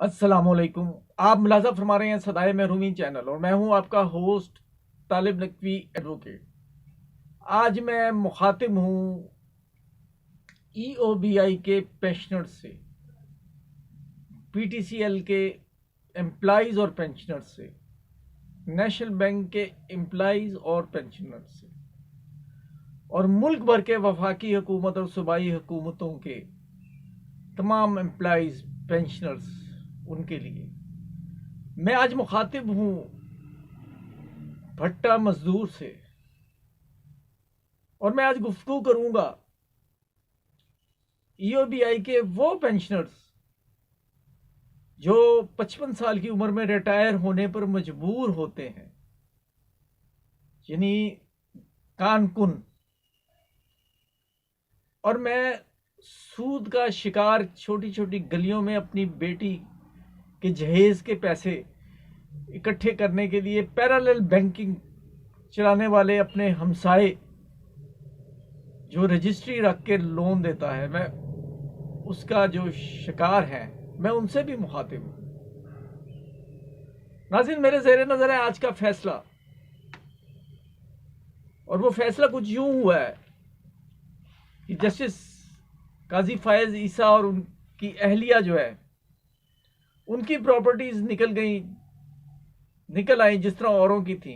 अस्सलाम वालेकुम। आप मुलाज़ा फरमा रहे हैं सदाए महरूमी चैनल और मैं हूं आपका होस्ट तालिब नकवी एडवोकेट। आज मैं मुखातिब हूं EOBI के पेंशनर से, PTCL के एम्प्लॉइज़ और पेंशनर से, नेशनल बैंक के एम्प्लॉइज़ और पेंशनर से, और मुल्क भर के वफाकी हुकूमत और सूबाई हुकूमतों के तमाम एम्प्लॉइज़ पेंशनर्स उनके लिए मैं आज मुखातिब हूँ भट्टा मजदूर से। और मैं आज गुफ्तगू करूंगा EOBI के वो पेंशनर्स जो 55 साल की उम्र में रिटायर होने पर मजबूर होते हैं, यानी कानकुन। और मैं सूद का शिकार छोटी छोटी गलियों में अपनी बेटी के जहेज के पैसे इकट्ठे करने के लिए पैरेलल बैंकिंग चलाने वाले अपने हमसाए जो रजिस्ट्री रख के लोन देता है, मैं उसका जो शिकार है, मैं उनसे भी मुखातिब हूं। नाज़रीन, मेरे ज़ेरे नज़र है आज का फैसला, और वो फैसला कुछ यूं हुआ है कि जस्टिस काजी फायज ईसा और उनकी अहलिया जो है, उनकी प्रॉपर्टीज निकल आई जिस तरह औरों की थी।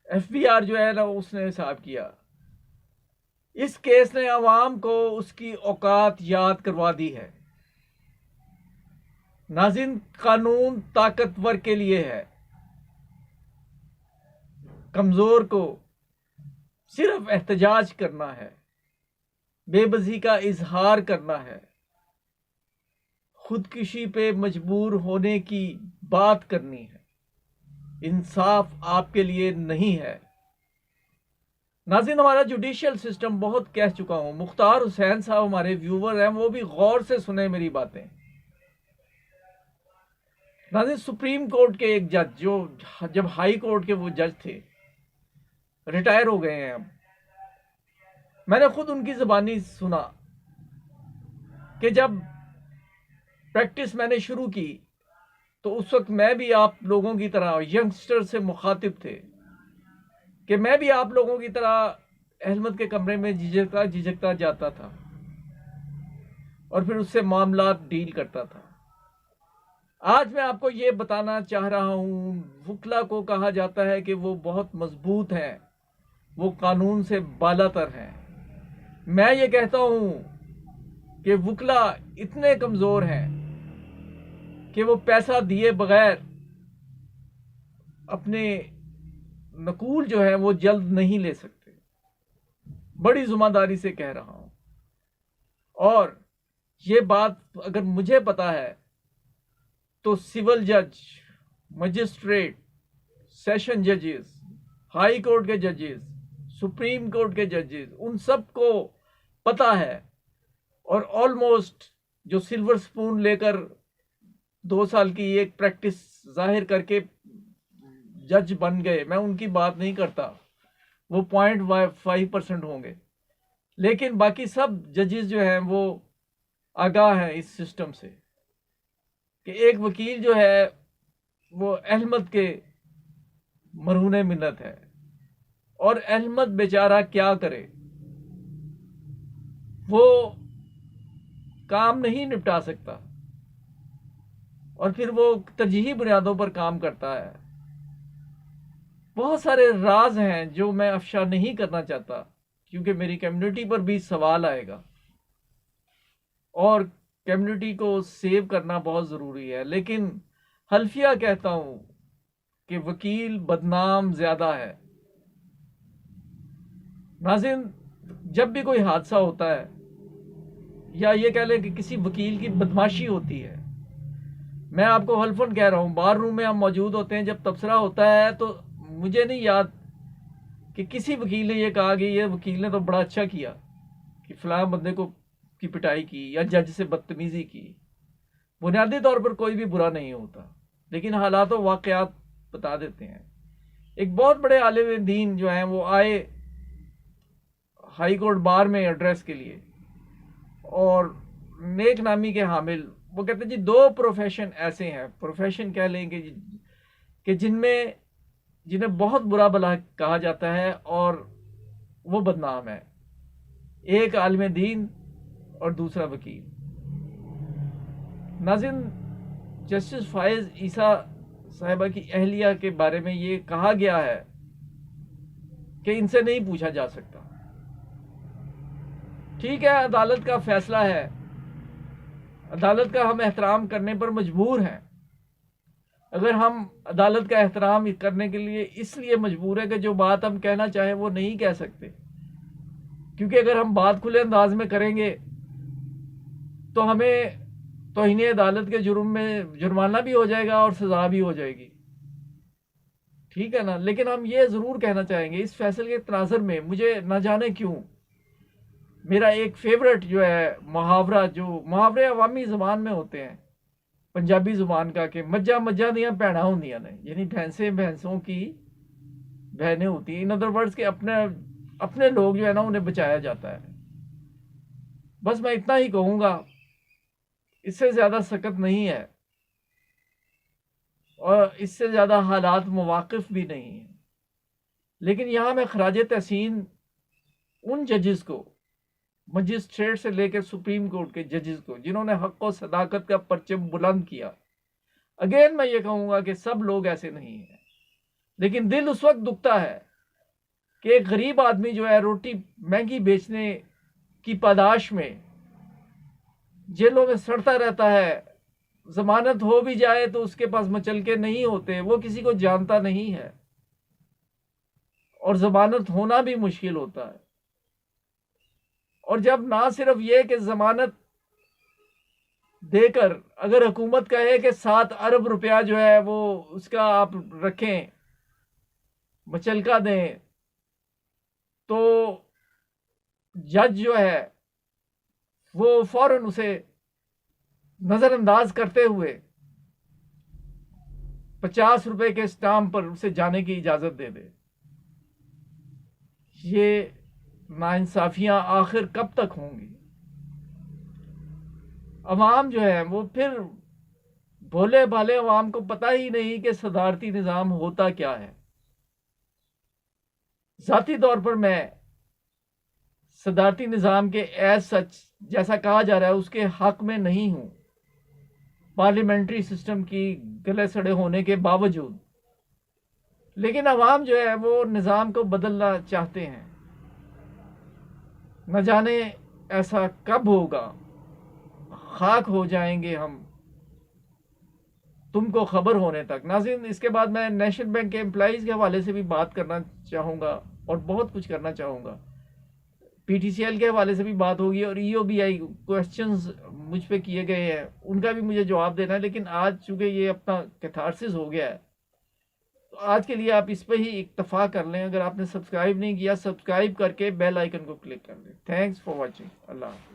FBR जो है ना, उसने हिसाब किया। इस केस ने अवाम को उसकी औकात याद करवा दी है। नाज़रीन, कानून ताकतवर के लिए है, कमजोर को सिर्फ एहतजाज करना है, बेबसी का इजहार करना है, खुदकुशी पे मजबूर होने की बात करनी है। इंसाफ आपके लिए नहीं है। नाज़रीन, हमारा जुडिशियल सिस्टम बहुत कह चुका हूं। मुख्तार हुसैन साहब हमारे व्यूवर हैं, वो भी गौर से सुने मेरी बातें। नाज़रीन, सुप्रीम कोर्ट के एक जज जो जब हाई कोर्ट के वो जज थे, रिटायर हो गए हैं अब, मैंने खुद उनकी ज़बानी सुना कि जब प्रैक्टिस मैंने शुरू की तो उस वक्त मैं भी आप लोगों की तरह यंगस्टर से मुखातिब थे कि मैं भी आप लोगों की तरह अहमद के कमरे में झिझकता जाता था और फिर उससे मामला डील करता था। आज मैं आपको ये बताना चाह रहा हूं, वकला को कहा जाता है कि वो बहुत मजबूत हैं, वो कानून से बालातर हैं। मैं ये कहता हूं कि वकला इतने कमजोर हैं कि वो पैसा दिए बगैर अपने नकूल जो है वो जल्द नहीं ले सकते। बड़ी जुम्मेदारी से कह रहा हूं। और ये बात अगर मुझे पता है तो सिविल जज, मजिस्ट्रेट, सेशन जजेस, हाई कोर्ट के जजेस, सुप्रीम कोर्ट के जजेस, उन सब को पता है। और ऑलमोस्ट जो सिल्वर स्पून लेकर 2 साल की एक प्रैक्टिस जाहिर करके जज बन गए, मैं उनकी बात नहीं करता, वो 0.5% होंगे, लेकिन बाकी सब जजेस जो हैं वो आगाह हैं इस सिस्टम से कि एक वकील जो है वो अहमद के मरहूने मिन्नत है, और अहमद बेचारा क्या करे, वो काम नहीं निपटा सकता और फिर वो तरजीही बुनियादों पर काम करता है। बहुत सारे राज हैं जो मैं अफशा नहीं करना चाहता, क्योंकि मेरी कम्युनिटी पर भी सवाल आएगा और कम्युनिटी को सेव करना बहुत ज़रूरी है। लेकिन हल्फिया कहता हूं कि वकील बदनाम ज़्यादा है। नाज़रीन, जब भी कोई हादसा होता है या ये कह लें कि किसी वकील की बदमाशी होती है, मैं आपको हल्फन कह रहा हूं, बार रूम में हम मौजूद होते हैं, जब तबसरा होता है तो मुझे नहीं याद कि किसी वकील ने ये कहा कि ये वकील ने तो बड़ा अच्छा किया कि फलां बंदे को की पिटाई की या जज से बदतमीजी की। बुनियादी तौर पर कोई भी बुरा नहीं होता, लेकिन हालात व वाक़यात बता देते हैं। एक बहुत बड़े आलिम दीन जो हैं वो आए हाई कोर्ट बार में एड्रेस के लिए, और नेक नामी के हामिल وہ کہتے ہیں جی 2 پروفیشن ایسے ہیں، پروفیشن کہہ لیں کہ جنہیں بہت برا بھلا کہا جاتا ہے اور وہ بدنام ہے، ایک عالم دین اور دوسرا وکیل۔ ناظرین، جسٹس فائز عیسیٰ صاحبہ کی اہلیہ کے بارے میں یہ کہا گیا ہے کہ ان سے نہیں پوچھا جا سکتا۔ ٹھیک ہے، عدالت کا فیصلہ ہے، عدالت کا ہم احترام کرنے پر مجبور ہیں۔ اگر ہم عدالت کا احترام کرنے کے لیے اس لیے مجبور ہیں کہ جو بات ہم کہنا چاہیں وہ نہیں کہہ سکتے، کیونکہ اگر ہم بات کھلے انداز میں کریں گے تو ہمیں توہین عدالت کے جرم میں جرمانہ بھی ہو جائے گا اور سزا بھی ہو جائے گی، ٹھیک ہے نا۔ لیکن ہم یہ ضرور کہنا چاہیں گے، اس فیصلے کے تناظر میں مجھے نہ جانے کیوں میرا ایک فیورٹ جو ہے محاورہ، جو محاورے عوامی زبان میں ہوتے ہیں پنجابی زبان کا، کہ مجھا مجھا دیاں بھیناں ہوندیاں نے، یعنی بھینسیں بھینسوں کی بہنیں ہوتی ہیں۔ ان ادر ورڈز کہ اپنے لوگ جو ہے نا انہیں بچایا جاتا ہے۔ بس میں اتنا ہی کہوں گا، اس سے زیادہ سکت نہیں ہے اور اس سے زیادہ حالات مواقف بھی نہیں ہیں۔ لیکن یہاں میں خراج تحسین ان ججز کو، مجسٹریٹ سے لے کے سپریم کورٹ کے ججز کو، جنہوں نے حق و صداقت کا پرچم بلند کیا۔ اگین میں یہ کہوں گا کہ سب لوگ ایسے نہیں ہیں، لیکن دل اس وقت دکھتا ہے کہ ایک غریب آدمی جو ہے روٹی مہنگی بیچنے کی پاداش میں جیلوں میں سڑتا رہتا ہے، ضمانت ہو بھی جائے تو اس کے پاس مچلکے نہیں ہوتے، وہ کسی کو جانتا نہیں ہے اور ضمانت ہونا بھی مشکل ہوتا ہے۔ اور جب نہ صرف یہ کہ ضمانت دے کر اگر حکومت کہے کہ 7 ارب روپیہ جو ہے وہ اس کا آپ رکھیں، مچلکا دیں، تو جج جو ہے وہ فوراً اسے نظر انداز کرتے ہوئے 50 روپے کے اسٹامپ پر اسے جانے کی اجازت دے دے۔ یہ ناانصافیاں آخر کب تک ہوں گی؟ عوام جو ہے وہ پھر بھولے بھالے عوام کو پتہ ہی نہیں کہ صدارتی نظام ہوتا کیا ہے۔ ذاتی طور پر میں صدارتی نظام کے ایز سچ جیسا کہا جا رہا ہے اس کے حق میں نہیں ہوں، پارلیمنٹری سسٹم کی گلے سڑے ہونے کے باوجود، لیکن عوام جو ہے وہ نظام کو بدلنا چاہتے ہیں۔ نہ جانے ایسا کب ہوگا، خاک ہو جائیں گے ہم تم کو خبر ہونے تک۔ ناظرین، اس کے بعد میں نیشنل بینک کے امپلائیز کے حوالے سے بھی بات کرنا چاہوں گا اور بہت کچھ کرنا چاہوں گا، پی ٹی سی ایل کے حوالے سے بھی بات ہوگی، اور ای او بی آئی کوشچنز مجھ پہ کیے گئے ہیں ان کا بھی مجھے جواب دینا ہے۔ لیکن آج چونکہ یہ اپنا کیتھارسس ہو گیا ہے تو آج کے لیے آپ اس پہ ہی اکتفا کر لیں۔ اگر آپ نے سبسکرائب نہیں کیا، سبسکرائب کر کے بیل آئیکن کو کلک کر لیں۔ Thanks for watching. اللہ حافظ۔